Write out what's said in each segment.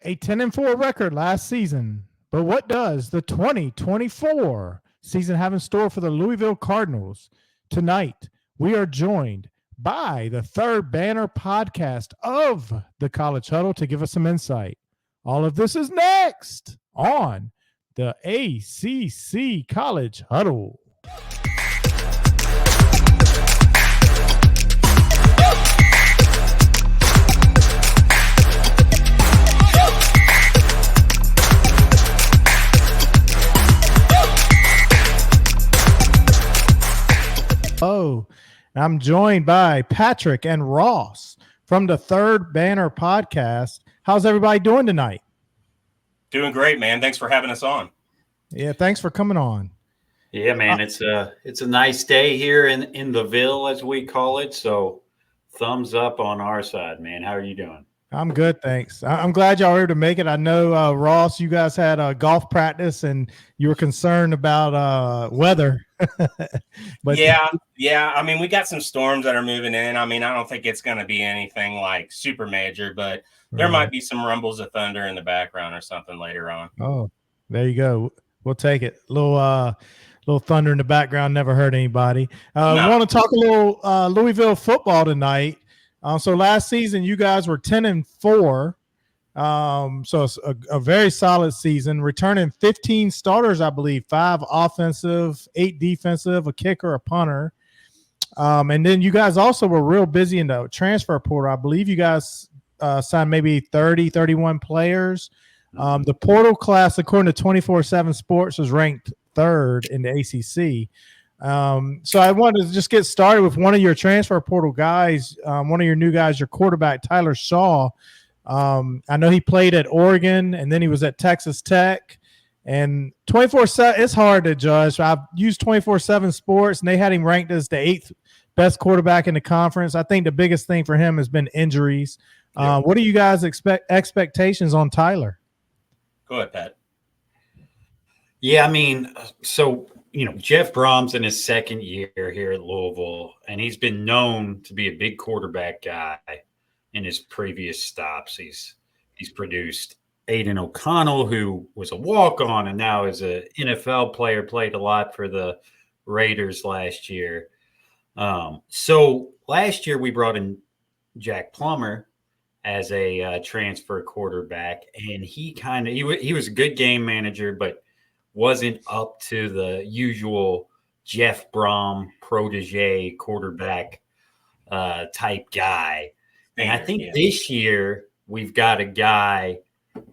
A 10-4 record last season. But what does the 2024 season have in store for the Louisville Cardinals? Tonight, we are joined by the third banner podcast of the College Huddle to give us some insight. All of this is next on the ACC College Huddle. Oh, I'm joined by Patrick and Ross from the Third Banner Podcast. How's everybody doing tonight? Doing great, man. Thanks for having us on. Yeah, thanks for coming on. Yeah, man, it's a nice day here in the Ville, as we call it. So thumbs up on our side, man. How are you doing? I'm good, thanks. I'm glad y'all were able to make it. I know, Ross, you guys had golf practice and you were concerned about weather. But yeah. I mean, we got some storms that are moving in. I mean, I don't think it's going to be anything like super major, but there might be some rumbles of thunder in the background or something later on. Oh, there you go. We'll take it. Little thunder in the background never hurt anybody. We want to talk a little Louisville football tonight. So last season, you guys were 10-4. So it's a very solid season, returning 15 starters, I believe, 5 offensive, 8 defensive, a kicker, a punter. And then you guys also were real busy in the transfer portal. I believe you guys signed maybe 30, 31 players. The portal class, according to 24/7 Sports, was ranked 3rd in the ACC. So I wanted to just get started with one of your transfer portal guys, one of your new guys, your quarterback, Tyler Shough. I know he played at Oregon and then he was at Texas Tech. And 24/7, it's hard to judge. I've used 24/7 Sports and they had him ranked as the 8th best quarterback in the conference. I think the biggest thing for him has been injuries. What do you guys expectations on Tyler? Go ahead, Pat. Yeah, I mean, so Jeff Brom's in his 2nd year here at Louisville, and he's been known to be a big quarterback guy in his previous stops. He's produced Aiden O'Connell, who was a walk-on and now is an NFL player, played a lot for the Raiders last year. So last year we brought in Jack Plummer as a transfer quarterback, and he was a good game manager, but wasn't up to the usual Jeff Brom protege quarterback type guy. And I think this year we've got a guy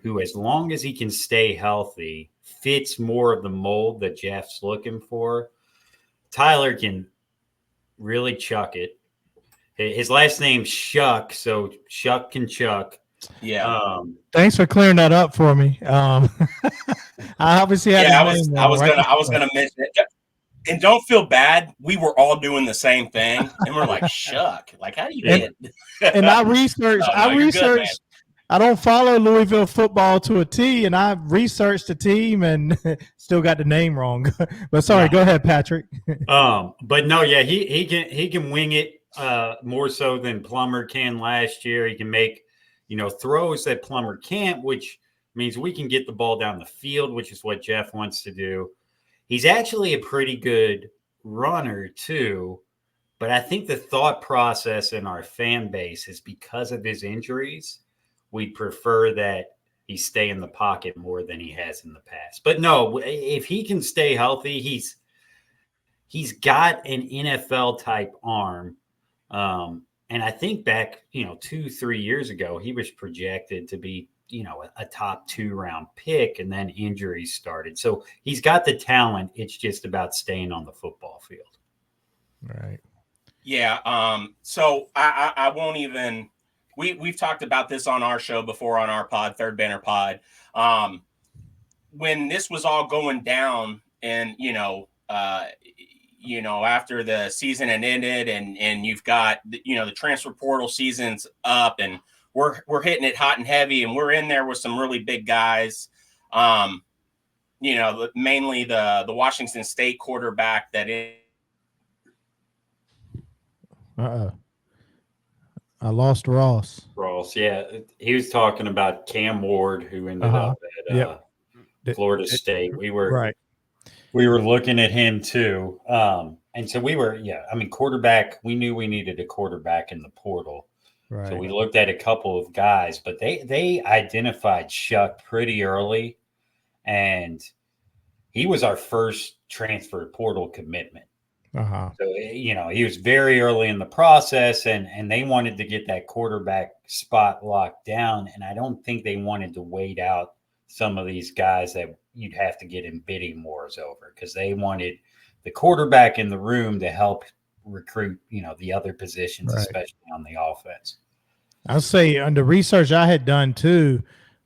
who, as long as he can stay healthy, fits more of the mold that Jeff's looking for. Tyler can really chuck it. His last name's Shough, so Shuck can chuck. Yeah. Thanks for clearing that up for me. I obviously had. Yeah, I was gonna mention it. And don't feel bad. We were all doing the same thing, and we're like, "Shuck, like how do you get it?" And I researched. Good, I don't follow Louisville football to a T, and I researched the team and still got the name wrong. But sorry, go ahead, Patrick. But no, yeah, he can wing it more so than Plummer can last year. He can make throws that Plummer can't, which means we can get the ball down the field, which is what Jeff wants to do. He's actually a pretty good runner too, but I think the thought process in our fan base is because of his injuries, we'd prefer that he stay in the pocket more than he has in the past. But no, if he can stay healthy, he's got an NFL type arm. And I think back, 2-3 years ago, he was projected to be, a top 2 round pick, and then injuries started. So he's got the talent. It's just about staying on the football field. Right. Yeah. So I won't even, we've talked about this on our show before on our pod, Third Banner Pod. When this was all going down and, after the season had ended and you've got, the transfer portal season's up and we're hitting it hot and heavy and we're in there with some really big guys. Mainly the Washington State quarterback that is. I lost Ross. Ross. Yeah, he was talking about Cam Ward, who ended up at Florida State. We were looking at him too, and so we were. Yeah, I mean, quarterback. We knew we needed a quarterback in the portal. Right. So we looked at a couple of guys, but they identified Shough pretty early, and he was our first transfer portal commitment. So, he was very early in the process, and they wanted to get that quarterback spot locked down. And I don't think they wanted to wait out some of these guys that you'd have to get in bidding wars over, because they wanted the quarterback in the room to help recruit, the other positions, especially on the offense. I'll say on the research I had done too,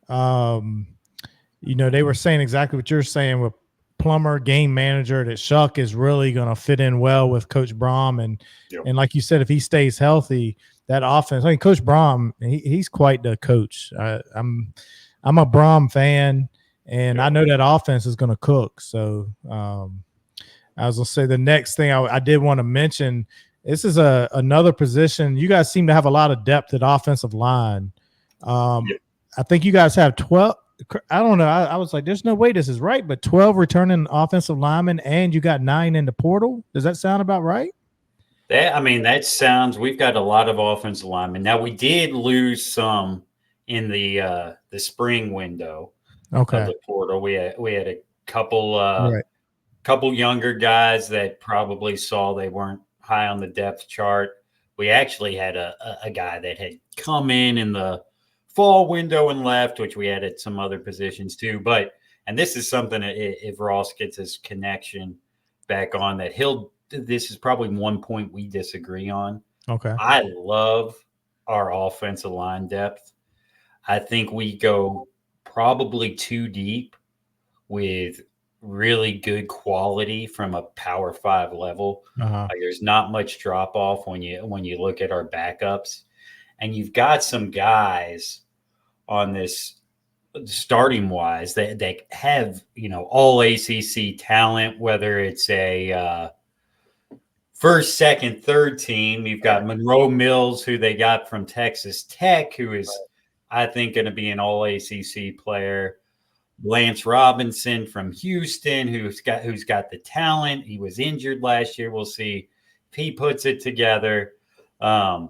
they were saying exactly what you're saying with Plummer, game manager, that Shough is really going to fit in well with Coach Brom. And like you said, if he stays healthy, that offense, Coach Brom, he's quite the coach. I'm a Brom fan, and I know that offense is going to cook. So I was going to say the next thing I did want to mention, this is another position. You guys seem to have a lot of depth at offensive line. I think you guys have 12. I don't know. I was like, there's no way this is right, but 12 returning offensive linemen, and you got 9 in the portal. Does that sound about right? That sounds. We've got a lot of offensive linemen. Now, we did lose some in the spring window of the portal. We had a couple couple younger guys that probably saw they weren't high on the depth chart. We actually had a guy that had come in the fall window and left, which we had at some other positions too. And this is something that if Ross gets his connection back on, that this is probably one point we disagree on. Okay. I love our offensive line depth. I think we go probably too deep with really good quality from a Power 5 level. There's not much drop off when you look at our backups. And you've got some guys on this starting wise that have, all ACC talent, whether it's a first, second, third team. You've got Monroe Mills, who they got from Texas Tech, who is, I think, going to be an all ACC player. Lance Robinson from Houston, who's got the talent. He was injured last year. We'll see if he puts it together. I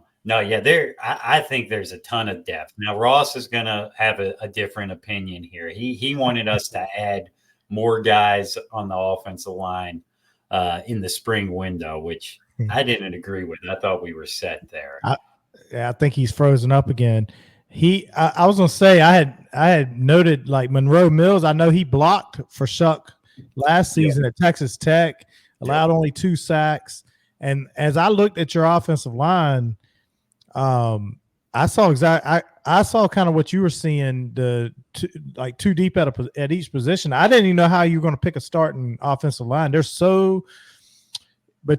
think there's a ton of depth. Now, Ross is going to have a different opinion here. He wanted us to add more guys on the offensive line in the spring window, which I didn't agree with. I thought we were set there. I think he's frozen up again. I was going to say, I had noted like Monroe Mills. I know he blocked for Shough last season at Texas Tech, allowed only 2 sacks. And as I looked at your offensive line, I saw kind of what you were seeing, too deep at each position. I didn't even know how you were going to pick a starting offensive line. There's so I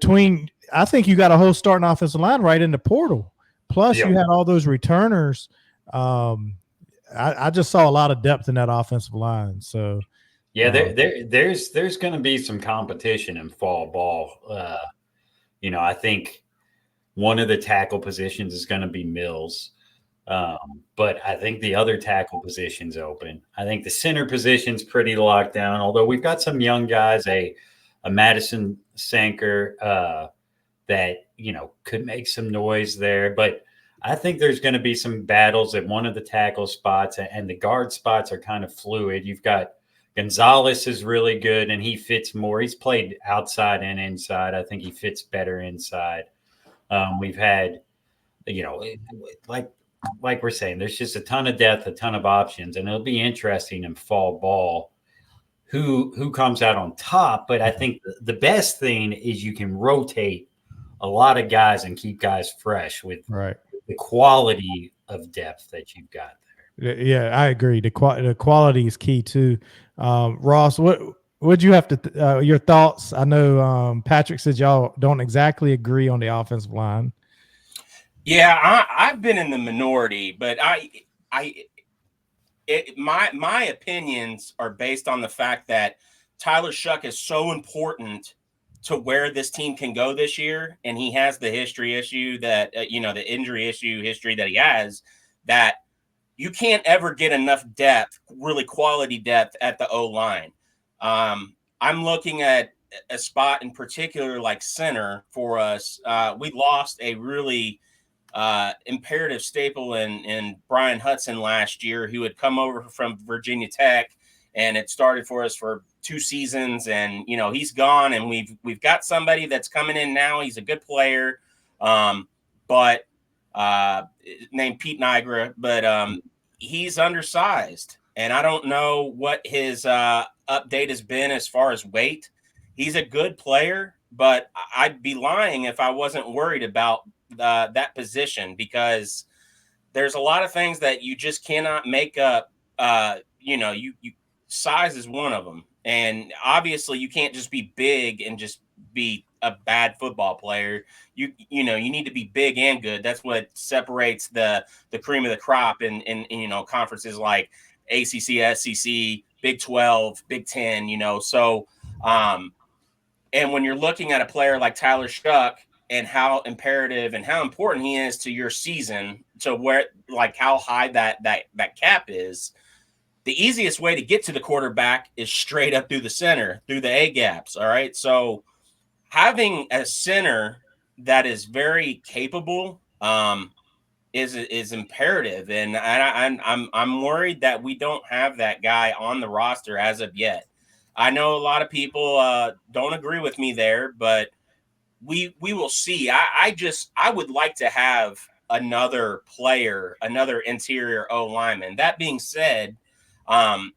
think you got a whole starting offensive line right in the portal. Plus you had all those returners. I just saw a lot of depth in that offensive line. So there's going to be some competition in fall ball. I think one of the tackle positions is going to be Mills. But I think the other tackle position's open. I think the center position's pretty locked down, although we've got some young guys, a Madison Sanker that, could make some noise there. But I think there's going to be some battles at one of the tackle spots, and the guard spots are kind of fluid. You've got Gonzalez is really good, and he fits more. He's played outside and inside. I think he fits better inside. We've had, like we're saying, there's just a ton of depth, a ton of options, and it'll be interesting in fall ball who comes out on top. But I think the best thing is you can rotate a lot of guys and keep guys fresh with the quality of depth that you've got there. Yeah, I agree. The quality is key too. Ross, what would you have to your thoughts? I know Patrick said y'all don't exactly agree on the offensive line. Yeah, I've been in the minority, but my opinions are based on the fact that Tyler Shough is so important to where this team can go this year, and he has the history issue that the injury issue history that he has, that you can't ever get enough depth, really quality depth at the O-line. I'm looking at a spot in particular like center for us. We lost a really imperative staple in Brian Hudson last year, who had come over from Virginia Tech, and it started for us for 2 seasons. And, you know, he's gone, and we've got somebody that's coming in now. He's a good player, but named Pete Nigra, but he's undersized. And I don't know what his update has been as far as weight. He's a good player, but I'd be lying if I wasn't worried about that position, because there's a lot of things that you just cannot make up. You size is one of them. And obviously you can't just be big and just be a bad football player. You need to be big and good. That's what separates the cream of the crop in conferences like ACC, SEC, Big 12, Big 10, so and when you're looking at a player like Tyler Shough and how imperative and how important he is to your season, to where, like, how high that cap is, the easiest way to get to the quarterback is straight up through the center, through the A gaps. All right. So having a center that is very capable is imperative. And I'm worried that we don't have that guy on the roster as of yet. I know a lot of people don't agree with me there, but we will see. I would like to have another player, another interior O lineman. That being said,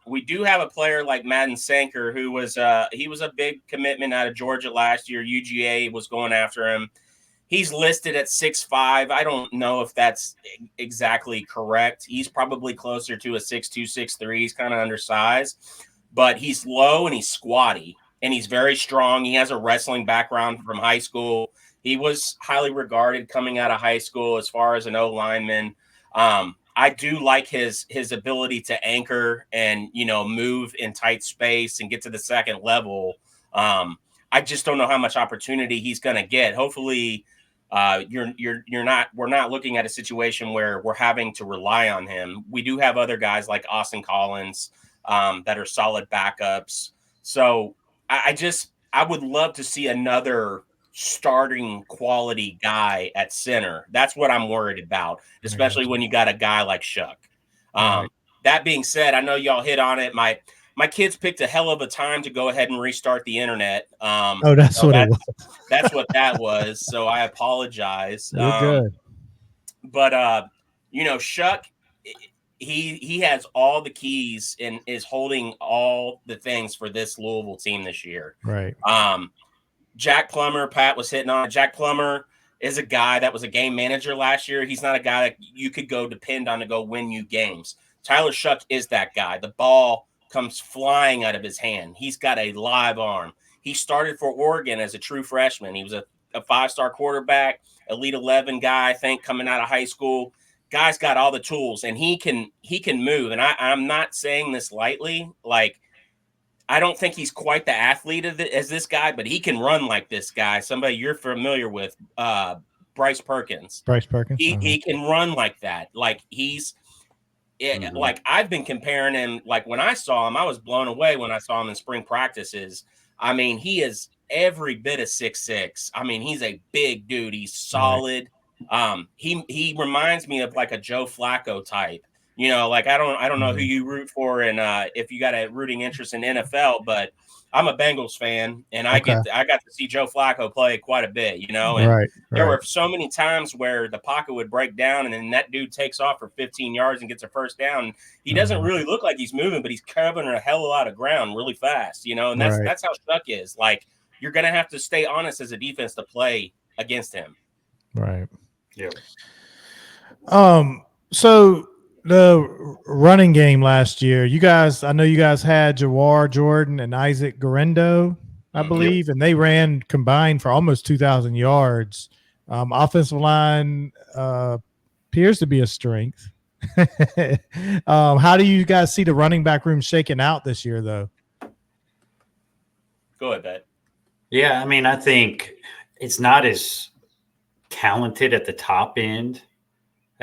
we do have a player like Madden Sanker, who was he was a big commitment out of Georgia last year. UGA was going after him. He's listed at 6'5". I don't know if that's exactly correct. He's probably closer to a 6'2", 6'3". He's kind of undersized, but he's low and he's squatty and he's very strong. He has a wrestling background from high school. He was highly regarded coming out of high school as far as an O lineman. I do like his ability to anchor and, move in tight space and get to the second level. I just don't know how much opportunity he's going to get. Hopefully, we're not looking at a situation where we're having to rely on him. We do have other guys like Austin Collins that are solid backups. So I would love to see another starting quality guy at center. That's what I'm worried about, especially when you got a guy like Shough. That being said, I know y'all hit on it. My kids picked a hell of a time to go ahead and restart the internet. That's what it was. That's what that was. So I apologize. You're good. But Shough, he has all the keys and is holding all the things for this Louisville team this year. Right. Jack Plummer, Pat was hitting on. Jack Plummer is a guy that was a game manager last year. He's not a guy that you could go depend on to go win you games. Tyler Shough is that guy. The ball comes flying out of his hand. He's got a live arm. He started for Oregon as a true freshman. He was a 5-star quarterback, Elite 11 guy, I think, coming out of high school. Guy's got all the tools, and he can move. And I'm not saying this lightly. Like, I don't think he's quite the athlete as this guy, but he can run like this guy. Somebody you're familiar with, Bryce Perkins. He can run like that. Like, like, I've been comparing him. Like, when I saw him, I was blown away when I saw him in spring practices. I mean, he is every bit of 6'6". I mean, he's a big dude. He's solid. Right. He reminds me of like a Joe Flacco type. Like, I don't know who you root for, and if you got a rooting interest in NFL, but I'm a Bengals fan, and I got to see Joe Flacco play quite a bit, and there were so many times where the pocket would break down, and then that dude takes off for 15 yards and gets a first down. He doesn't really look like he's moving, but he's covering a hell of a lot of ground really fast, and that's how Shough is. Like, you're gonna have to stay honest as a defense to play against him. Right. Yeah. So the running game last year, I know you guys had Jawar Jordan and Isaac Garendo, I believe, and they ran combined for almost 2,000 yards. Offensive line appears to be a strength. How do you guys see the running back room shaking out this year, though? Go ahead, Bet. Yeah, I mean, I think it's not as talented at the top end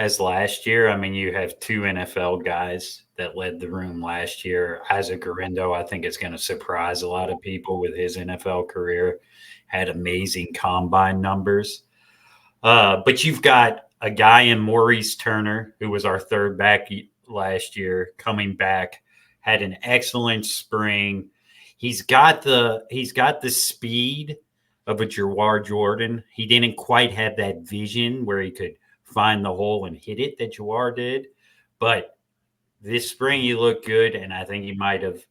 as last year. I mean, you have 2 NFL guys that led the room last year. Isaac Guerrero, I think, is going to surprise a lot of people with his NFL career. Had amazing combine numbers. But you've got a guy in Maurice Turner, who was our third back last year, coming back, had an excellent spring. He's got the speed of a Jawar Jordan. He didn't quite have that vision where he could find the hole and hit it that Jawar did. But this spring he looked good, and I think he might have,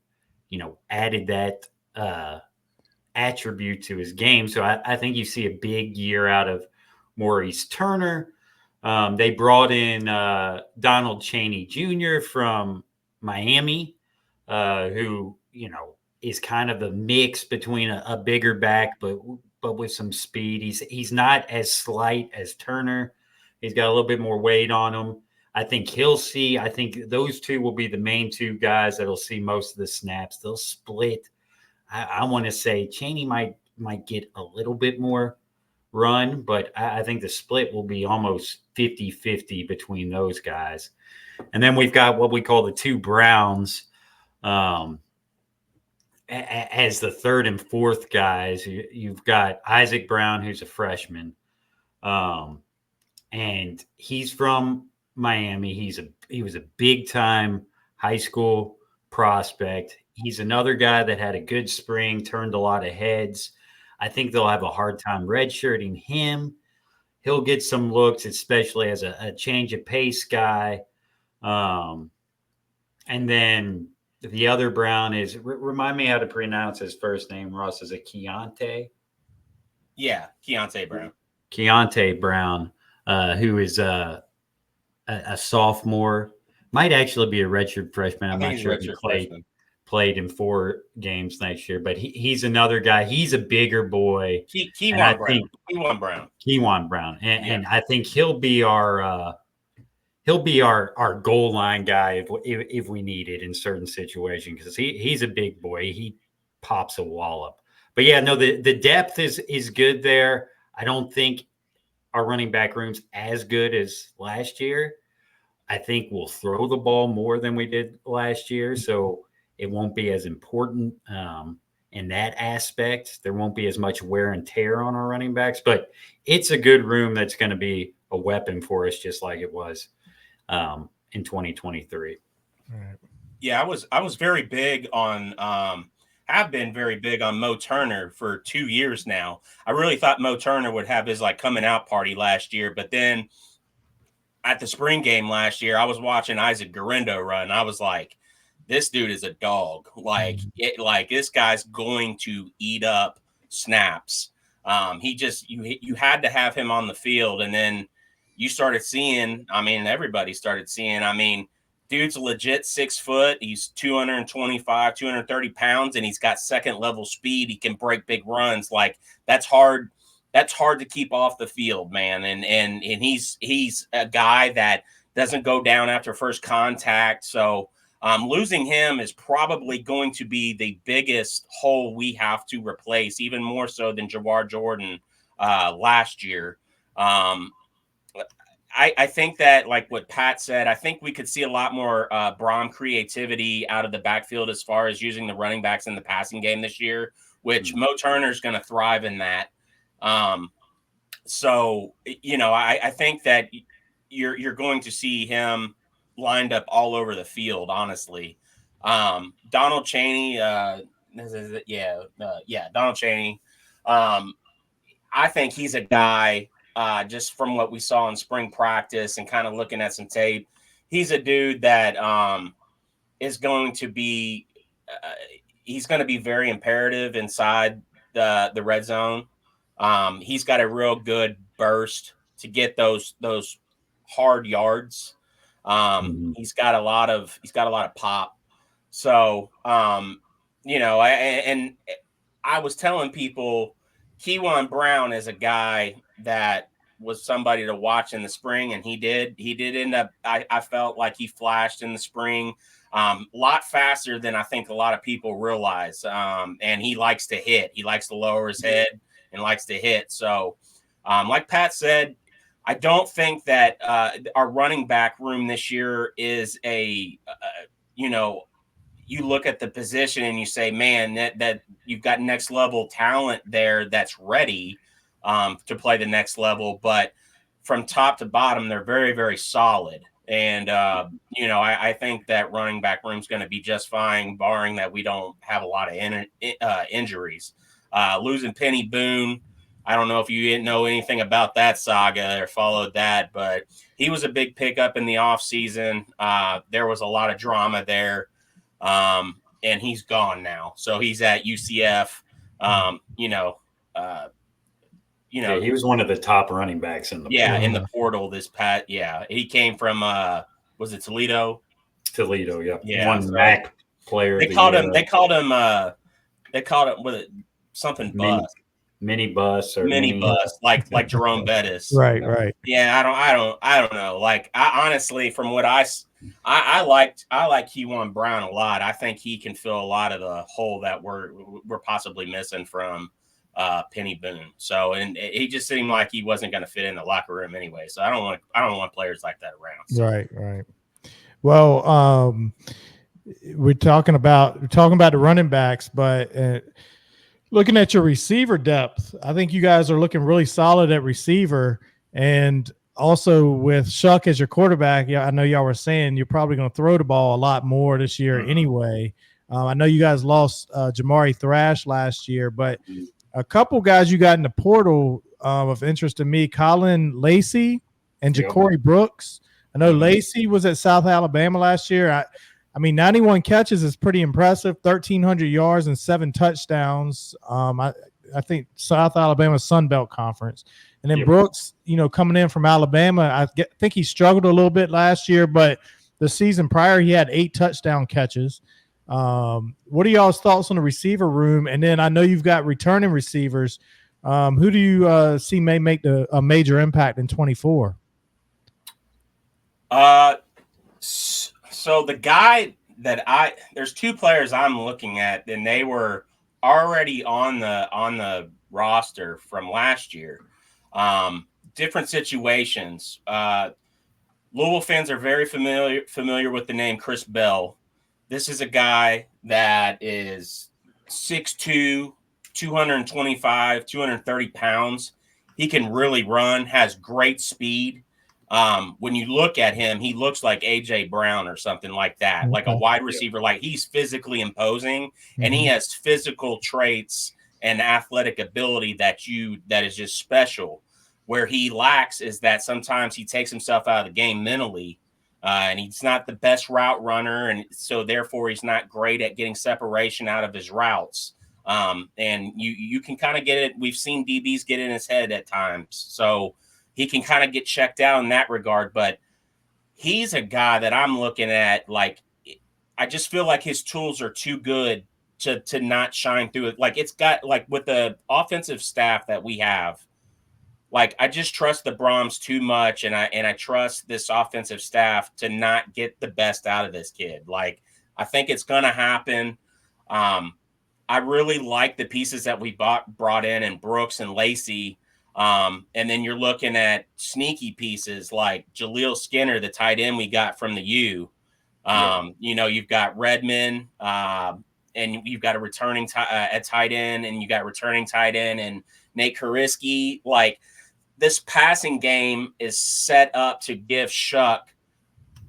added that attribute to his game. So I think you see a big year out of Maurice Turner. They brought in Donald Chaney Jr. from Miami, who, is kind of the mix between a bigger back, but with some speed. He's not as slight as Turner. He's got a little bit more weight on him. I think those two will be the main 2 guys that'll see most of the snaps. They'll split. I want to say Chaney might get a little bit more run, but I think the split will be almost 50-50 between those guys. And then we've got what we call the 2 Browns as the third and fourth guys. You've got Isaac Brown, who's a freshman, and he's from Miami. He was a big-time high school prospect. He's another guy that had a good spring, turned a lot of heads. I think they'll have a hard time redshirting him. He'll get some looks, especially as a change of pace guy. And then the other Brown is, remind me how to pronounce his first name, Ross. Is it Keontae? Yeah, Keontae Brown. Keontae Brown, who is a sophomore, might actually be a redshirt freshman. I'm not sure if he played in 4 games next year, but he's another guy. He's a bigger boy. Kewan Brown. And I think he'll be our goal line guy if we need it in certain situations, because he's a big boy. He pops a wallop. But yeah, no, the depth is good there. I don't think our running back room's as good as last year. I think we'll throw the ball more than we did last year, so it won't be as important in that aspect. There won't be as much wear and tear on our running backs, but it's a good room that's going to be a weapon for us, just like it was in 2023. Right. Yeah, I was very big on have been very big on Mo Turner for 2 years now. I really thought Mo Turner would have his coming out party last year, but then at the spring game last year, I was watching Isaac Guerrero run. I was like, this dude is a dog. This guy's going to eat up snaps. You had to have him on the field, and then you started seeing, everybody started seeing, dude's legit 6 foot. He's 225, 230 pounds, and he's got second level speed. He can break big runs. That's hard. That's hard to keep off the field, man. And he's a guy that doesn't go down after first contact. So losing him is probably going to be the biggest hole we have to replace, even more so than Jawar Jordan last year. I think that, like what Pat said, I think we could see a lot more Brom creativity out of the backfield as far as using the running backs in the passing game this year, which Mo Turner's going to thrive in that. So, I think that you're going to see him lined up all over the field, honestly. Donald Chaney, Donald Chaney. I think he's a guy, just from what we saw in spring practice and kind of looking at some tape, he's a dude that is going to be he's going to be very imperative inside the red zone. He's got a real good burst to get those hard yards. He's got a lot of pop. So I was telling people Kewan Brown is a guy that was somebody to watch in the spring, and he did end up, I felt like he flashed in the spring a lot faster than I think a lot of people realize. And he likes to hit. He likes to lower his head and likes to hit. So like Pat said, I don't think that our running back room this year is you look at the position and you say, man, that you've got next level talent there that's ready to play the next level. But from top to bottom, they're very, very solid. And, I think that running back room is going to be just fine, barring that we don't have a lot of injuries. Losing Penny Boone, I don't know if you didn't know anything about that saga or followed that, but he was a big pickup in the offseason. There was a lot of drama there. And he's gone now. So he's at UCF. He was one of the top running backs in the portal. In the portal this past. Yeah, he came from was it Toledo? Toledo, yeah. Yeah, so MAC player. They called him with it something bus. Mini bus or mini bus, like Jerome Bettis. Right. Yeah, I don't know. Like I honestly, from what I like Kewan Brown a lot. I think he can fill a lot of the hole that we're possibly missing from Penny Boone. So, and he just seemed like he wasn't going to fit in the locker room anyway. So I don't want players like that around. So. Right. Well, we're talking about the running backs, but looking at your receiver depth, I think you guys are looking really solid at receiver, and also with Shough as your quarterback. Yeah, I know y'all were saying you're probably going to throw the ball a lot more this year anyway. I know you guys lost Jamari Thrash last year, but a couple guys you got in the portal of interest to me, Colin Lacey and Ja'Cory Brooks. I know Lacey was at South Alabama last year. I mean, 91 catches is pretty impressive, 1,300 yards and 7 touchdowns. I think South Alabama Sun Belt Conference. And then Brooks, coming in from Alabama, I think he struggled a little bit last year, but the season prior he had 8 touchdown catches. What are y'all's thoughts on the receiver room? And then I know you've got returning receivers. Who do you see may make a major impact in 24? So the guy that there's 2 players I'm looking at, and they were already on the roster from last year. Different situations. Louisville fans are very familiar with the name Chris Bell. This is a guy that is 6'2", 225, 230 pounds. He can really run, has great speed. When you look at him, he looks like A.J. Brown or something like that, like a wide receiver. Like he's physically imposing, and he has physical traits and athletic ability that is just special. Where he lacks is that sometimes he takes himself out of the game mentally, and he's not the best route runner, and so therefore he's not great at getting separation out of his routes. And you can kind of get it. We've seen DBs get in his head at times, so he can kind of get checked out in that regard. But he's a guy that I'm looking at. Like, I just feel like his tools are too good to not shine through it. Like, it's got, like, with the offensive staff that we have, like, I just trust the Brahms too much, and I trust this offensive staff to not get the best out of this kid. Like, I think it's going to happen. I really like the pieces that we brought in Brooks and Lacey. And then you're looking at sneaky pieces like Jaleel Skinner, the tight end we got from the U. You've got Redmond, and you've got a returning at tight end, and you got returning tight end and Nate Kariski. Like, this passing game is set up to give Shough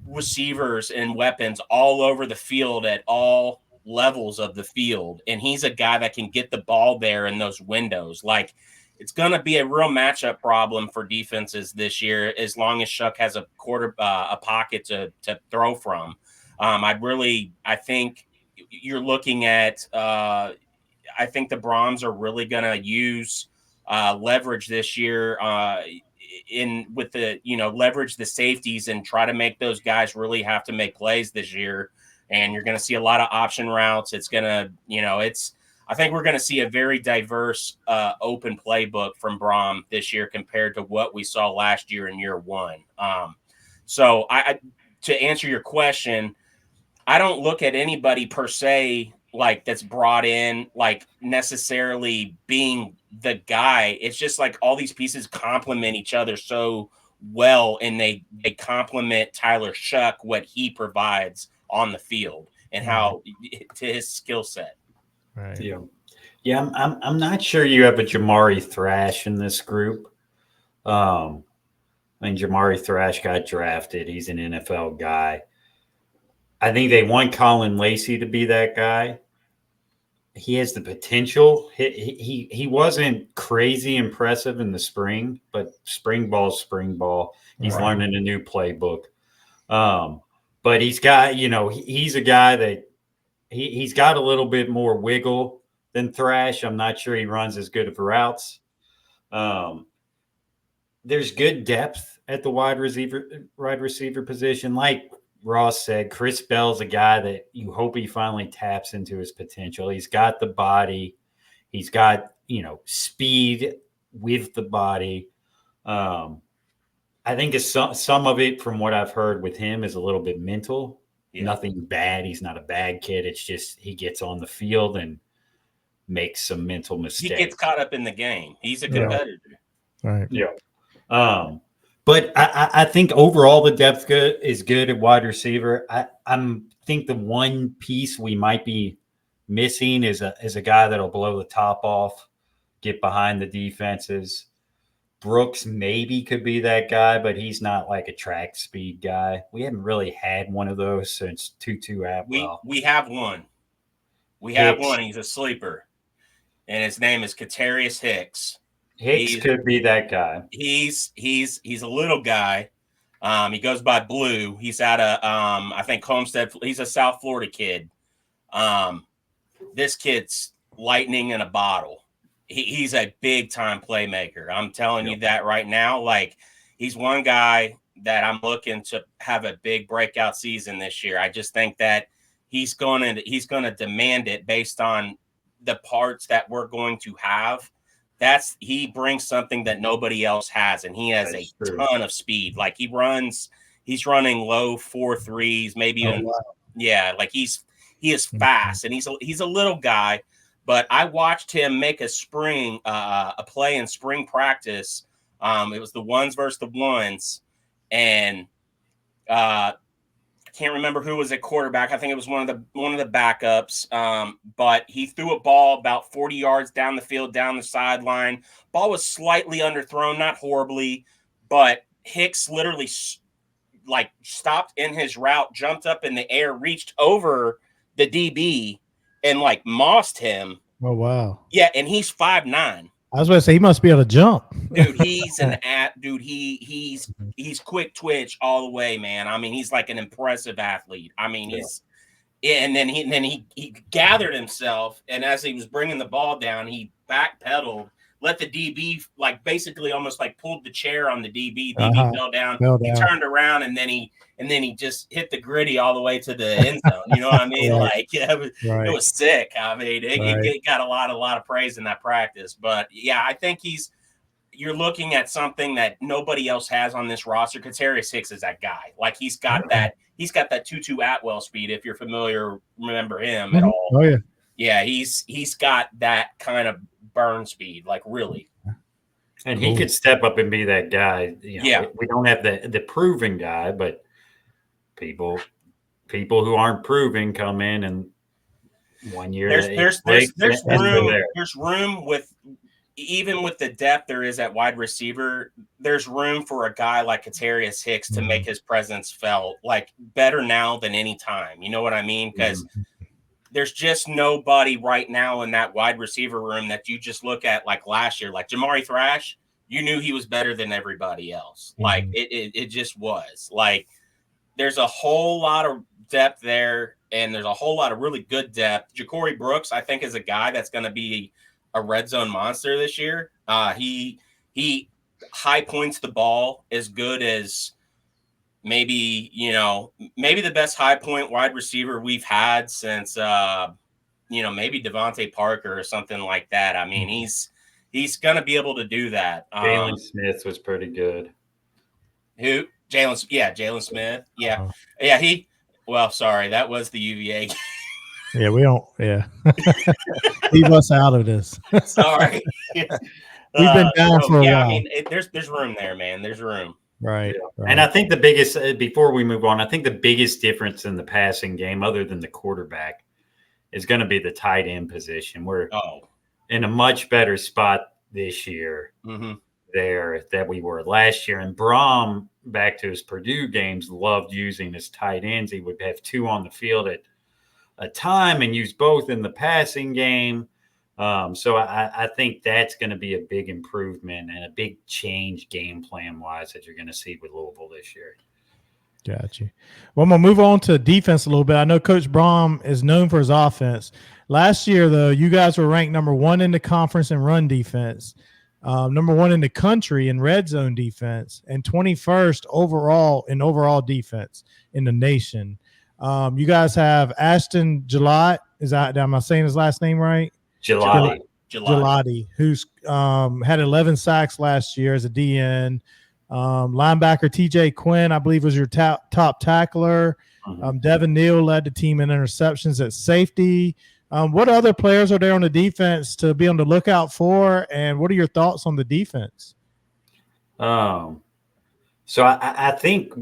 receivers and weapons all over the field at all levels of the field. And he's a guy that can get the ball there in those windows. Like, it's going to be a real matchup problem for defenses this year, as long as Shough has a pocket to throw from. I think you're looking at, I think the Brahms are really going to use leverage this year leverage the safeties and try to make those guys really have to make plays this year. And you're going to see a lot of option routes. It's going to, I think we're going to see a very diverse open playbook from Brahm this year compared to what we saw last year in year one. So to answer your question, I don't look at anybody per se like that's brought in like necessarily being the guy. It's just like all these pieces complement each other so well, and they complement Tyler Shough, what he provides on the field and how to his skill set. Right. Yeah. I'm not sure you have a Jamari Thrash in this group. I mean, Jamari Thrash got drafted. He's an NFL guy. I think they want Colin Lacey to be that guy. He has the potential. He wasn't crazy impressive in the spring, but spring ball's spring ball. He's learning a new playbook. But he's got, he's a guy that he's got a little bit more wiggle than Thrash. I'm not sure he runs as good of routes. There's good depth at the wide receiver position. Like Ross said, Chris Bell's a guy that you hope he finally taps into his potential. He's got the body. He's got, speed with the body. I think some of it, from what I've heard with him, is a little bit mental. Yeah. Nothing bad. He's not a bad kid. It's just he gets on the field and makes some mental mistakes. He gets caught up in the game. He's a competitor. Right. Yeah. But I think overall the depth is good at wide receiver. I think the one piece we might be missing is a guy that'll blow the top off, get behind the defenses. Brooks maybe could be that guy, but he's not like a track speed guy. We haven't really had one of those since Tutu Atwell. We have one. We have one. He's a sleeper, and his name is Katarius Hicks. Hicks could be that guy. He's a little guy. He goes by Blue. He's out of I think Homestead. He's a South Florida kid. This kid's lightning in a bottle. He's a big time playmaker. I'm telling you that right now. Like, he's one guy that I'm looking to have a big breakout season this year. I just think that he's gonna demand it based on the parts that we're going to have. He brings something that nobody else has, and he has ton of speed. Like, he's running low 4.3s, maybe even like he is fast, and he's a little guy. But I watched him make a play in spring practice. It was the ones versus the ones, and I can't remember who was at quarterback. I think it was one of the backups. But he threw a ball about 40 yards down the field, down the sideline. Ball was slightly underthrown, not horribly, but Hicks literally stopped in his route, jumped up in the air, reached over the DB, and mossed him. Oh wow! Yeah, and he's 5'9". I was going to say he must be able to jump. Dude, he's he's quick twitch all the way, man. I mean, he's like an impressive athlete. I mean, and then he gathered himself, and as he was bringing the ball down, he backpedaled, let the DB basically almost pulled the chair on the DB. DB fell down. He turned around, and then he just hit the gritty all the way to the end zone. You know what I mean? It was sick. I mean, it got a lot of praise in that practice. But yeah, I think you're looking at something that nobody else has on this roster. Katarius Hicks is that guy. He's got that Tutu Atwell speed. If you're remember him at all. Oh yeah. Yeah, he's got that kind of burn speed, really. And he could step up and be that guy. We don't have the proven guy, but people who aren't proven come in, and 1 year there's room with, even with the depth there is at wide receiver, there's room for a guy like Katarius Hicks to make his presence felt better now than any time. You know what I mean? Because there's just nobody right now in that wide receiver room that you just look at last year, Jamari Thrash. You knew he was better than everybody else. It just was. There's a whole lot of depth there, and there's a whole lot of really good depth. Ja'Cory Brooks, I think, is a guy that's going to be a red zone monster this year. He high points the ball as good as maybe the best high point wide receiver we've had since maybe Devontae Parker or something like that. I mean, he's going to be able to do that. Jalen Smith was pretty good. Who? Jalen Smith. Yeah. Yeah, sorry, that was the UVA game. Yeah, we don't. Yeah. Leave us out of this. Sorry. We've been down for a while. I mean, there's room there, man. There's room. Right, Yeah. right. And I think the biggest, before we move on, I think the biggest difference in the passing game, other than the quarterback, is going to be the tight end position. We're in a much better spot this year there that we were last year. And Brom, back to his Purdue games, loved using his tight ends. He would have 2 on the field at a time and use both in the passing game. So I think that's going to be a big improvement and a big change game plan wise that you're going to see with Louisville this year. Gotcha. Well, I'm going to move on to defense a little bit. I know Coach Brom is known for his offense. Last year, though, you guys were ranked number 1 in the conference in run defense, number 1 in the country in red zone defense, and 21st overall in overall defense in the nation. You guys have Ashton Gillott. Am I saying his last name right? Gelati, who's had 11 sacks last year as a DN. Linebacker TJ Quinn, I believe, was your top tackler. Devin Neal led the team in interceptions at safety. What other players are there on the defense to be on the lookout for, and what are your thoughts on the defense? So I think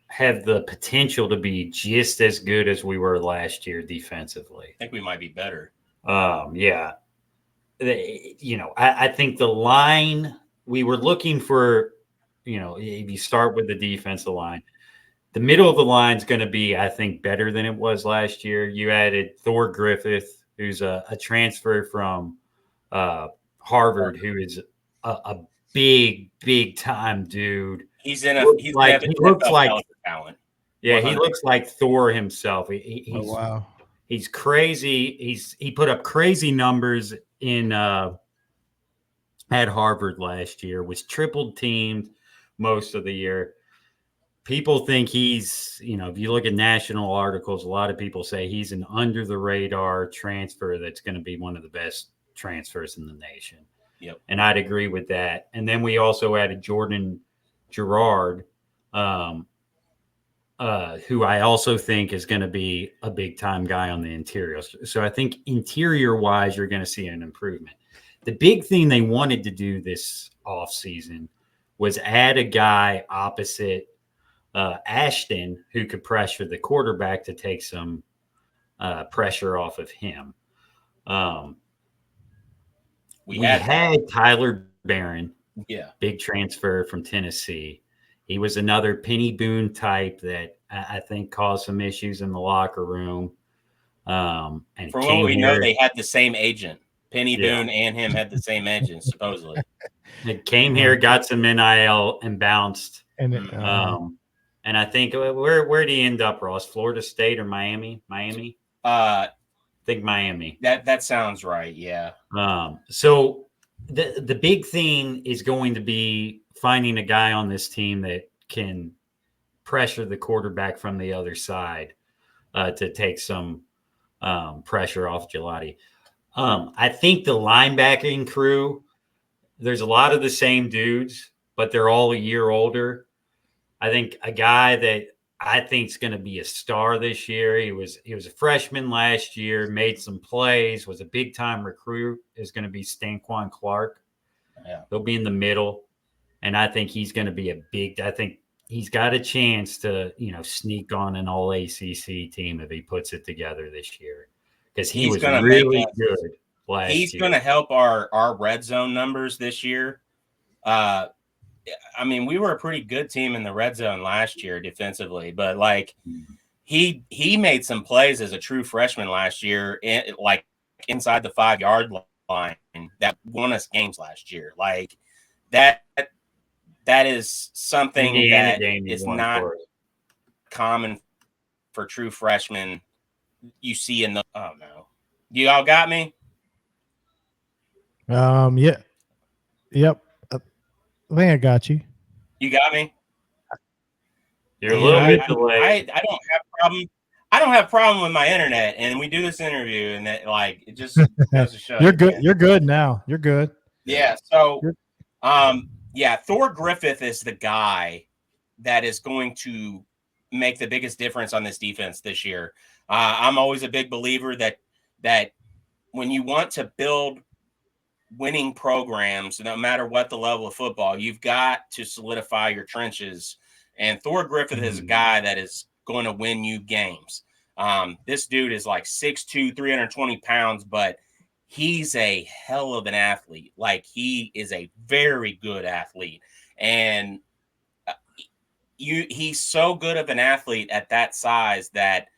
have the potential to be just as good as we were last year defensively. I think we might be better. Yeah. I think the line we were looking for, if you start with the defensive line, the middle of the line is going to be, I think, better than it was last year. You added Thor Griffith, who's a transfer from Harvard, who is a big time dude. He looks like talent. Yeah, 100%. He looks like Thor himself. Wow. He's crazy. He put up crazy numbers in at Harvard last year, was triple teamed most of the year. People think he's, if you look at national articles, a lot of people say he's an under the radar transfer that's going to be one of the best transfers in the nation. Yep. And I'd agree with that. And then we also added Jordan Gerard, who I also think is going to be a big time guy on the interior. So I think interior wise, you're going to see an improvement. The big thing they wanted to do this offseason was add a guy opposite Ashton who could pressure the quarterback to take some pressure off of him. We had Tyler Barron, big transfer from Tennessee. He was another Penny Boone type that I think caused some issues in the locker room. And from what we know, they had the same agent. Penny Boone and him had the same agent, supposedly. It came here, got some NIL, and bounced. And I think where do you end up, Ross? Florida State or Miami? Miami. I think Miami. That sounds right. Yeah. So the big thing is going to be finding a guy on this team that can pressure the quarterback from the other side to take some pressure off Gelati. I think the linebacking crew, there's a lot of the same dudes, but they're all a year older. I think a guy that I think is going to be a star this year. He was a freshman last year, made some plays, was a big time recruit, is going to be Stanquan Clark. Yeah. He'll be in the middle. And I think he's going to be I think he's got a chance to, sneak on an all ACC team if he puts it together this year. Because he was really good last year. He's going to help our red zone numbers this year. I mean, we were a pretty good team in the red zone last year defensively, but he made some plays as a true freshman last year, inside the 5-yard line that won us games last year. Like that is something that is not common for true freshmen. You see in the oh no, you all got me. Yeah, yep. I think I got you. You got me. You're a little bit delayed. I don't have problem. I don't have problem with my internet, and we do this interview, and that it just goes to show. You're good. Man. You're good now. You're good. Yeah. So, Thor Griffith is the guy that is going to make the biggest difference on this defense this year. I'm always a big believer that when you want to build winning programs, no matter what the level of football, you've got to solidify your trenches. And Thor Griffith is a guy that is going to win you games. This dude is like 6'2", 320 pounds, but he's a hell of an athlete. Like, he is a very good athlete. And he's so good of an athlete at that size that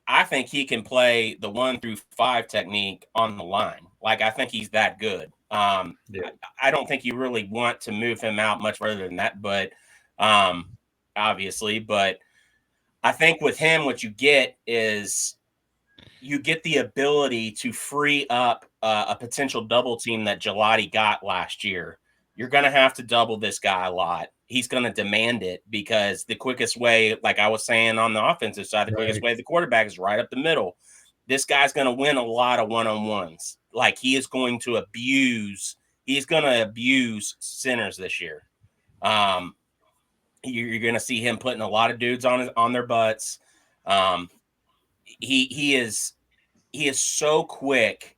I think he can play the 1 through 5 technique on the line. Like, I think he's that good. I don't think you really want to move him out much further than that, but obviously, but I think with him, what you get is you get the ability to free up a potential double team that Gelati got last year. You're going to have to double this guy a lot. He's going to demand it because the quickest way, like I was saying on the offensive side, the quickest way the quarterback is right up the middle. This guy's going to win a lot of one-on-ones. Like, he's going to abuse centers this year. You're going to see him putting a lot of dudes on their butts. He is so quick.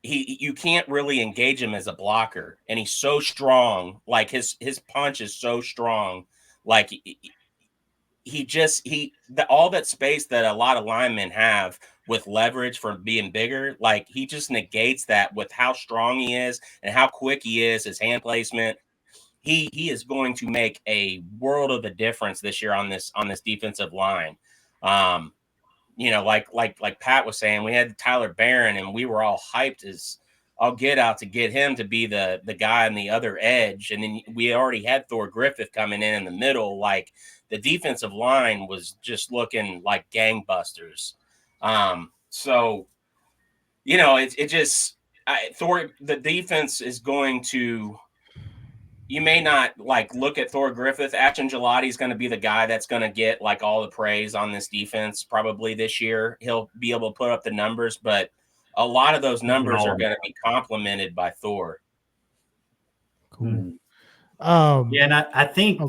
You can't really engage him as a blocker, and he's so strong. Like, his punch is so strong. Like, all that space that a lot of linemen have with leverage for being bigger, like, he just negates that with how strong he is and how quick he is, his hand placement. He is going to make a world of a difference this year on this defensive line. Like Pat was saying, we had Tyler Barron, and we were all hyped as all get out to get him to be the guy on the other edge. And then we already had Thor Griffith coming in the middle. Like, the defensive line was just looking like gangbusters. So, the defense is going to, you may not look at Thor Griffith. Ashton Gelati is going to be the guy that's going to get all the praise on this defense probably this year. He'll be able to put up the numbers, but a lot of those numbers are going to be complemented by Thor. Cool. And I think go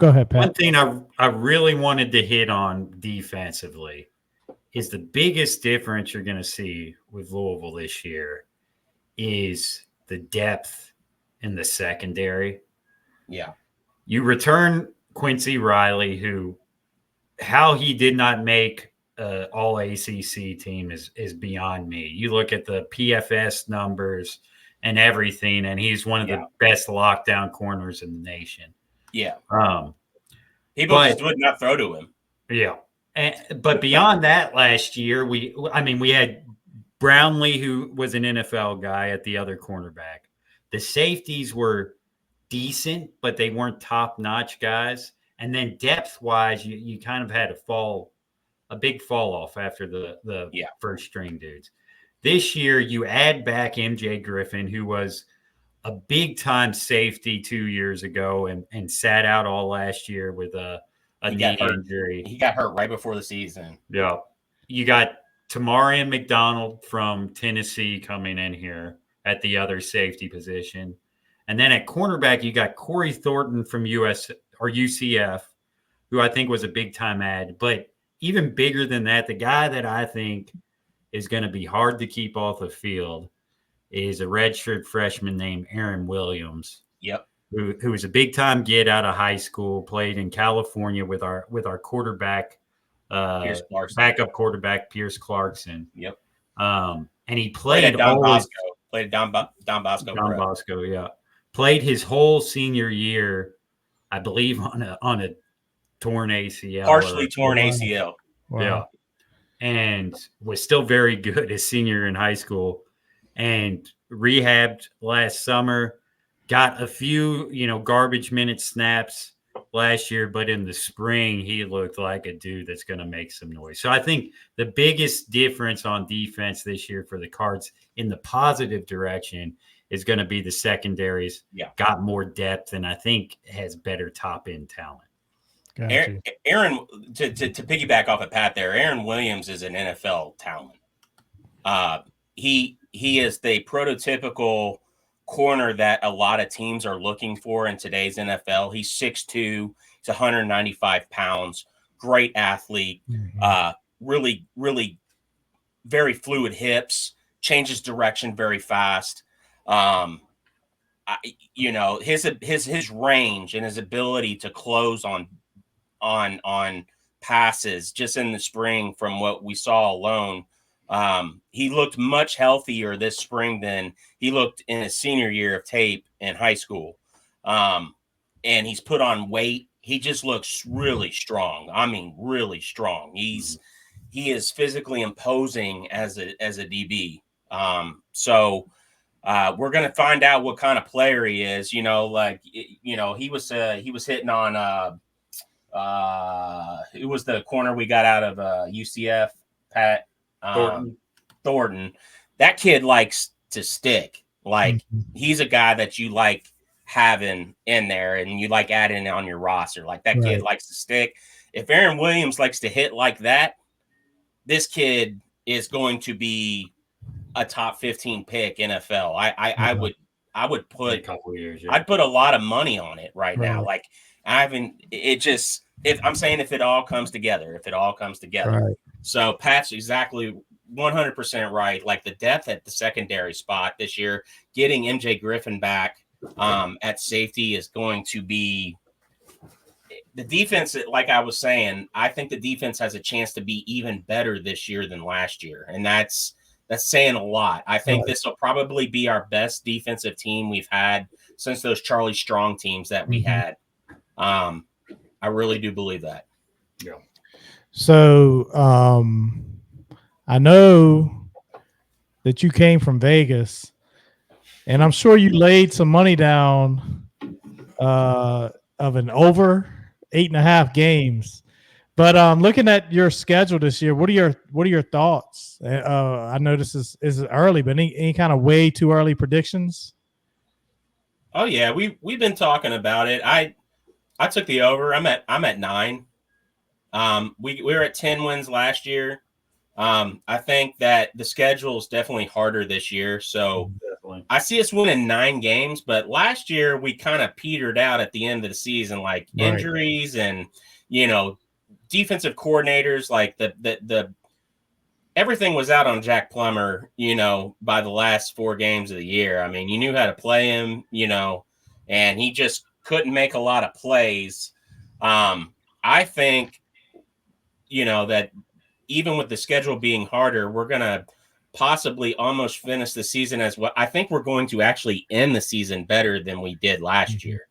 ahead, Pat. One thing I really wanted to hit on defensively is the biggest difference you're going to see with Louisville this year is the depth in the secondary. Yeah. You return Quincy Riley, how he did not make all ACC team is beyond me. You look at the PFS numbers and everything, and he's one of the best lockdown corners in the nation. Yeah. People just would not throw to him. Yeah. But beyond that, last year, we had Brownlee, who was an NFL guy at the other cornerback. The safeties were decent, but they weren't top-notch guys. And then depth-wise, you kind of had a big fall-off after the first-string dudes. This year, you add back MJ Griffin, who was a big-time safety 2 years ago and sat out all last year with a knee injury. He got hurt right before the season. Yeah. You got Tamarian McDonald from Tennessee coming in here at the other safety position. And then at cornerback, you got Corey Thornton from UCF, who I think was a big-time add. But even bigger than that, the guy that I think is going to be hard to keep off the field is a redshirt freshman named Aaron Williams. Yep. Who was a big-time get out of high school, played in California with our quarterback, backup quarterback Pierce Clarkson. Yep. And he played at Don Bosco. Played at Don Bosco. Don Bosco, yeah. Played his whole senior year, I believe, on a torn ACL. Partially torn ACL. Wow. Yeah. And was still very good his senior in high school. And rehabbed last summer. Got a few, garbage minute snaps last year, but in the spring, he looked like a dude that's going to make some noise. So I think the biggest difference on defense this year for the Cards in the positive direction is going to be the secondaries. Yeah. Got more depth, and I think has better top-end talent. Aaron, to piggyback off of Pat there, Aaron Williams is an NFL talent. He is the prototypical corner that a lot of teams are looking for in today's NFL. He's 6'2", he's 195 pounds, great athlete, really, really very fluid hips. changes direction very fast. His range and his ability to close on passes just in the spring from what we saw alone. He looked much healthier this spring than he looked in his senior year of tape in high school. And he's put on weight. He just looks really strong. I mean, really strong. He is physically imposing as a DB. So we're going to find out what kind of player he is. He was hitting on it was the corner we got out of UCF, Pat Thornton. That kid likes to stick. Like, he's a guy that you like having in there and you like adding on your roster. Like, that kid likes to stick. If Aaron Williams likes to hit like that, this kid is going to be a top 15 pick NFL. I would put a couple years. Yeah. I'd put a lot of money on it right now. Like, I'm saying if it all comes together. Right. So Pat's exactly 100% right. Like, the depth at the secondary spot this year, getting MJ Griffin back at safety is going to be the defense. Like I was saying, I think the defense has a chance to be even better this year than last year. And that's saying a lot. I think this will probably be our best defensive team we've had since those Charlie Strong teams that we had. I really do believe that. Yeah. So I know that you came from Vegas, and I'm sure you laid some money down of an over 8.5 games. But looking at your schedule this year, what are your thoughts? I know this is early, but any kind of way too early predictions? Oh yeah, we've been talking about it. I took the over. I'm at 9. We were at 10 wins last year. I think that the schedule is definitely harder this year. So definitely. I see us winning 9 games, but last year we kind of petered out at the end of the season, like injuries and, defensive coordinators, like the everything was out on Jack Plummer, by the last 4 games of the year. I mean, you knew how to play him, and he just couldn't make a lot of plays. I think, that even with the schedule being harder, we're going to possibly almost finish the season as well. I think we're going to actually end the season better than we did last year.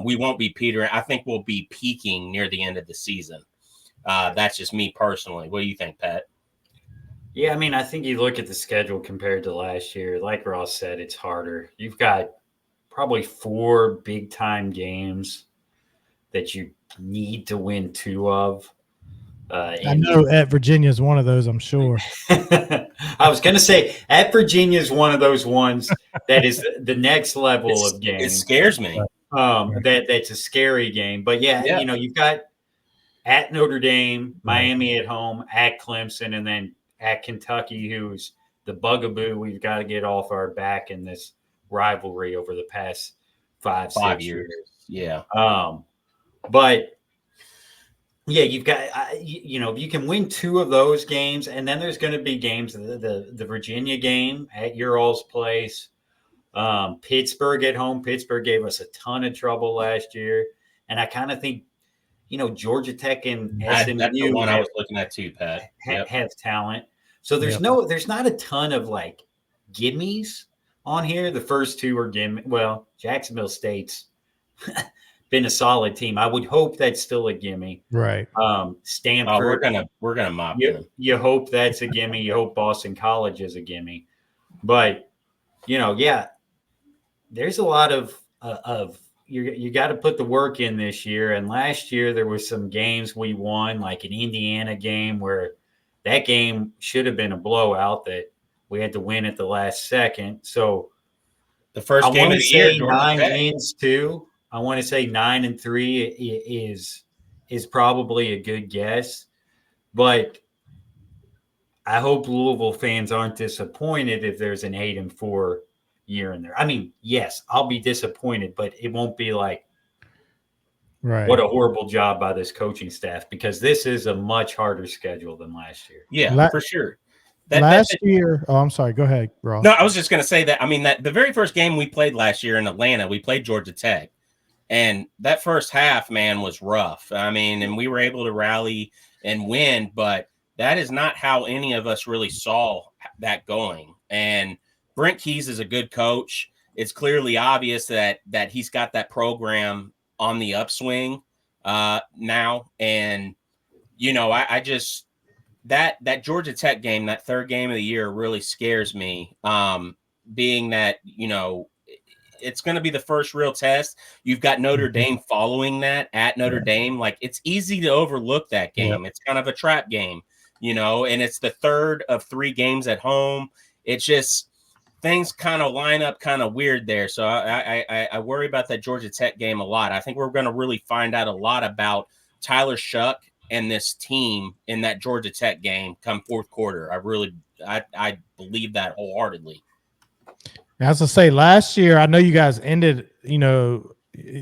We won't be petering. I think we'll be peaking near the end of the season. That's just me personally. What do you think, Pat? Yeah, I mean, I think you look at the schedule compared to last year. Like Ross said, it's harder. You've got probably 4 big-time games that you need to win 2 of. I know at Virginia is one of those, I'm sure. I was going to say, at Virginia is one of those ones that is the next level of game. It scares me. That's a scary game. But, yeah, you've got at Notre Dame, Miami at home, at Clemson, and then at Kentucky, who's the bugaboo we've got to get off our back in this rivalry over the past 5 years. Yeah. But yeah, you've got, if you can win 2 of those games, and then there's going to be games, the Virginia game at your all's place, Pittsburgh at home. Pittsburgh gave us a ton of trouble last year. And I kind of think, Georgia Tech and SMU that's the one I was looking at too, Pat. Have talent. So there's not a ton of like gimmies on here. The first 2 are gimme. Well, Jacksonville State's been a solid team. I would hope that's still a gimme. Right. Stanford. We're gonna mop them. You hope that's a gimme. You hope Boston College is a gimme. But there's a lot of you got to put the work in this year. And last year there were some games we won, like an Indiana game where that game should have been a blowout that we had to win at the last second. So the first game of the year, 9 wins too. I want to say 9-3 is probably a good guess, but I hope Louisville fans aren't disappointed if there's an 8-4 year in there. I mean, yes, I'll be disappointed, but it won't be like, what a horrible job by this coaching staff, because this is a much harder schedule than last year. Yeah, for sure. Last year. Oh, I'm sorry. Go ahead, Ross. No, I was just going to say that. I mean, that the very first game we played last year in Atlanta, we played Georgia Tech. And that first half, man, was rough. I mean, and we were able to rally and win, but that is not how any of us really saw that going. And Brent Keys is a good coach. It's clearly obvious that he's got that program on the upswing now. And, I just that Georgia Tech game, that third game of the year, really scares me, being that, it's going to be the first real test. You've got Notre Dame following that at Notre Dame. Like, it's easy to overlook that game. It's kind of a trap game, and it's the third of 3 games at home. It's just things kind of line up kind of weird there. So I worry about that Georgia Tech game a lot. I think we're going to really find out a lot about Tyler Shough and this team in that Georgia Tech game come fourth quarter. I believe that wholeheartedly. As I say, last year, I know you guys ended,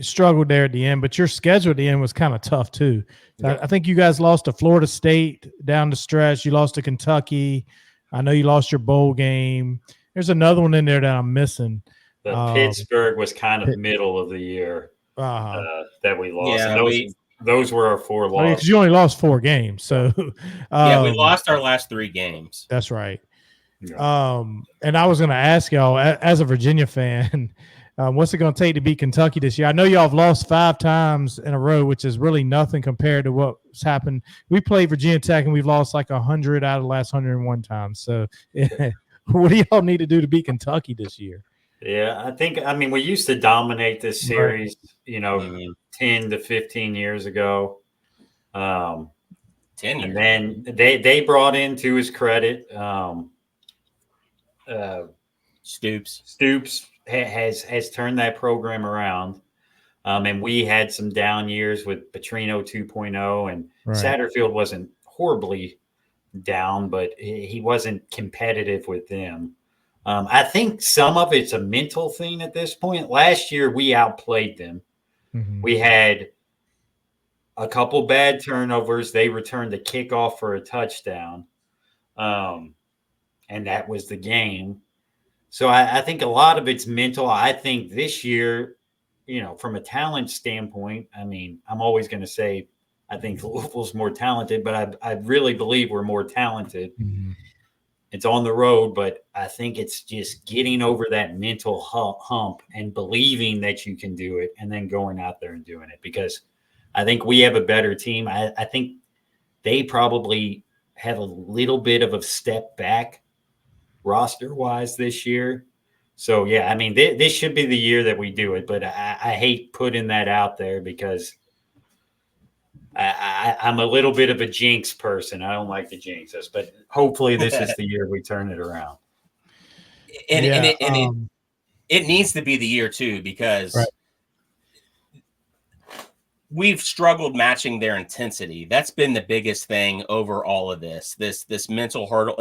struggled there at the end, but your schedule at the end was kind of tough too. Yeah. I think you guys lost to Florida State down the stretch. You lost to Kentucky. I know you lost your bowl game. There's another one in there that I'm missing. Pittsburgh was kind of middle of the year that we lost. Yeah, those were our 4 losses. Because you only lost 4 games. So we lost our last 3 games. That's right. Yeah. And I was going to ask y'all, as a Virginia fan, what's it going to take to beat Kentucky this year? I know y'all have lost 5 times in a row, which is really nothing compared to what's happened. We played Virginia Tech, and we've lost like 100 out of the last 101 times. So what do y'all need to do to beat Kentucky this year? Yeah, we used to dominate this series, 10 to 15 years ago. 10 years. And then they brought in, to his credit, Stoops has turned that program around. And we had some down years with Petrino 2.0, and Satterfield wasn't horribly down, but he wasn't competitive with them. I think some of it's a mental thing at this point. Last year, we outplayed them. Mm-hmm. We had a couple bad turnovers. They returned a kickoff for a touchdown. And that was the game. So I think a lot of it's mental. I think this year, from a talent standpoint, I'm always going to say I think Louisville's more talented, but I really believe we're more talented. Mm-hmm. It's on the road, but I think it's just getting over that mental hump and believing that you can do it and then going out there and doing it, because I think we have a better team. I think they probably have a little bit of a step back roster-wise this year. So, yeah, this should be the year that we do it, but I hate putting that out there because I'm a little bit of a jinx person. I don't like to jinx us, but hopefully this is the year we turn it around. And it needs to be the year too, because we've struggled matching their intensity. That's been the biggest thing over all of this mental hurdle.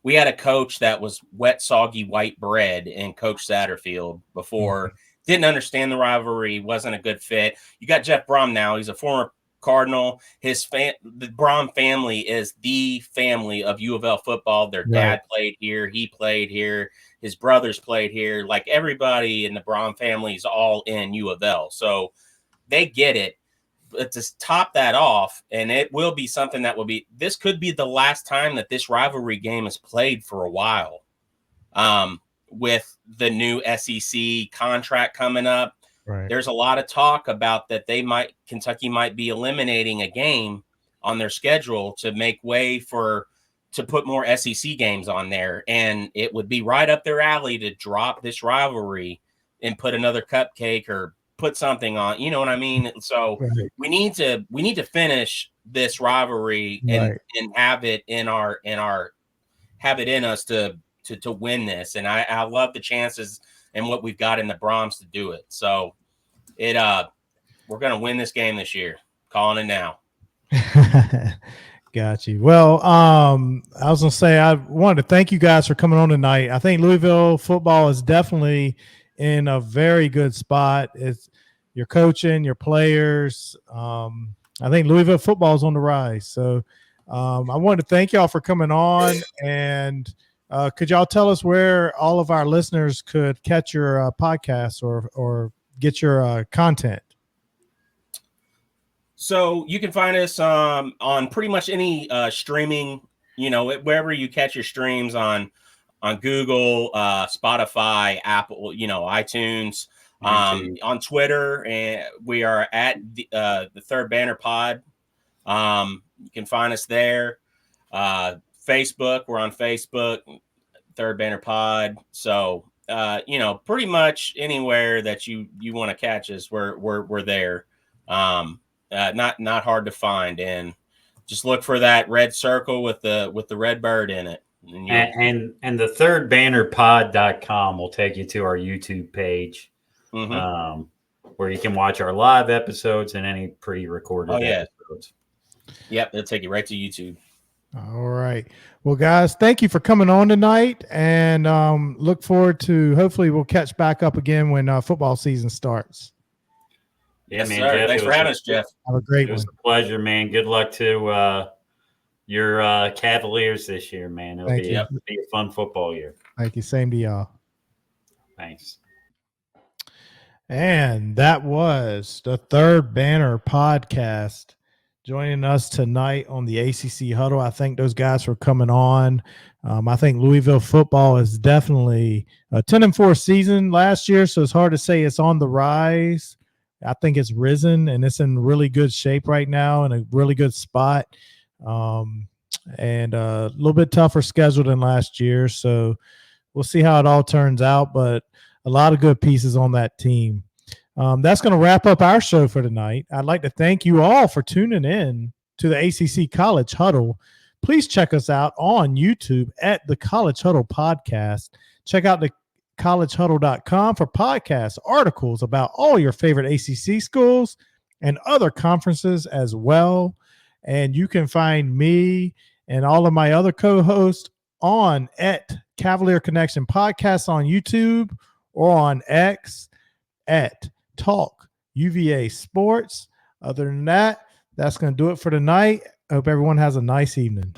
We had a coach that was wet, soggy white bread in Coach Satterfield before, didn't understand the rivalry, wasn't a good fit. You got Jeff Brom now. He's a former Cardinal. The Brom family is the family of U of L football. Their dad played here. He played here. His brothers played here. Like, everybody in the Brom family is all in U of L. So they get it. But to top that off, and it will be something that this could be the last time that this rivalry game is played for a while. With the new SEC contract coming up, there's a lot of talk about that Kentucky might be eliminating a game on their schedule to make way to put more SEC games on there. And it would be right up their alley to drop this rivalry and put another cupcake or put something on, you know what I mean? So we need to finish this rivalry and have it in us to win this. And I love the chances and what we've got in the Broms to do it. So we're going to win this game this year. Calling it now. Got you. Well, I was going to say, I wanted to thank you guys for coming on tonight. I think Louisville football is definitely in a very good spot. It's your coaching, your players. I think Louisville football is on the rise. So I wanted to thank y'all for coming on, and could y'all tell us where all of our listeners could catch your podcast or get your content? So you can find us on pretty much any streaming, wherever you catch your streams on Google, Spotify, Apple, iTunes, on Twitter, and we are at the Third Banner Pod. You can find us there. Facebook, we're on Facebook, Third Banner Pod. So pretty much anywhere that you want to catch us, we're there. Not hard to find, and just look for that red circle with the red bird in it. And the thirdbannerpod.com will take you to our YouTube page, where you can watch our live episodes and any pre-recorded episodes. Yep, it'll take you right to YouTube. All right. Well, guys, thank you for coming on tonight, and look forward to hopefully we'll catch back up again when football season starts. Yes, man. Jeff, thanks for having us, Jeff. Have a great one. It was a pleasure, man. Good luck to your Cavaliers this year, man. It'll be a fun football year. Thank you. Same to y'all. Thanks. And that was the Third Banner Podcast. Joining us tonight on the ACC Huddle. I thank those guys for coming on. I think Louisville Football is definitely a 10-4 season last year, so it's hard to say it's on the rise. I think it's risen, and it's in really good shape right now and a really good spot. And a little bit tougher schedule than last year, so we'll see how it all turns out, but a lot of good pieces on that team. That's going to wrap up our show for tonight. I'd like to thank you all for tuning in to the ACC College Huddle. Please check us out on YouTube at the College Huddle Podcast. Check out the collegehuddle.com for podcasts, articles about all your favorite ACC schools and other conferences as well. And you can find me and all of my other co-hosts on at Cavalier Connection Podcast on YouTube or on X at Talk UVA Sports. Other than that, that's going to do it for tonight. I hope everyone has a nice evening.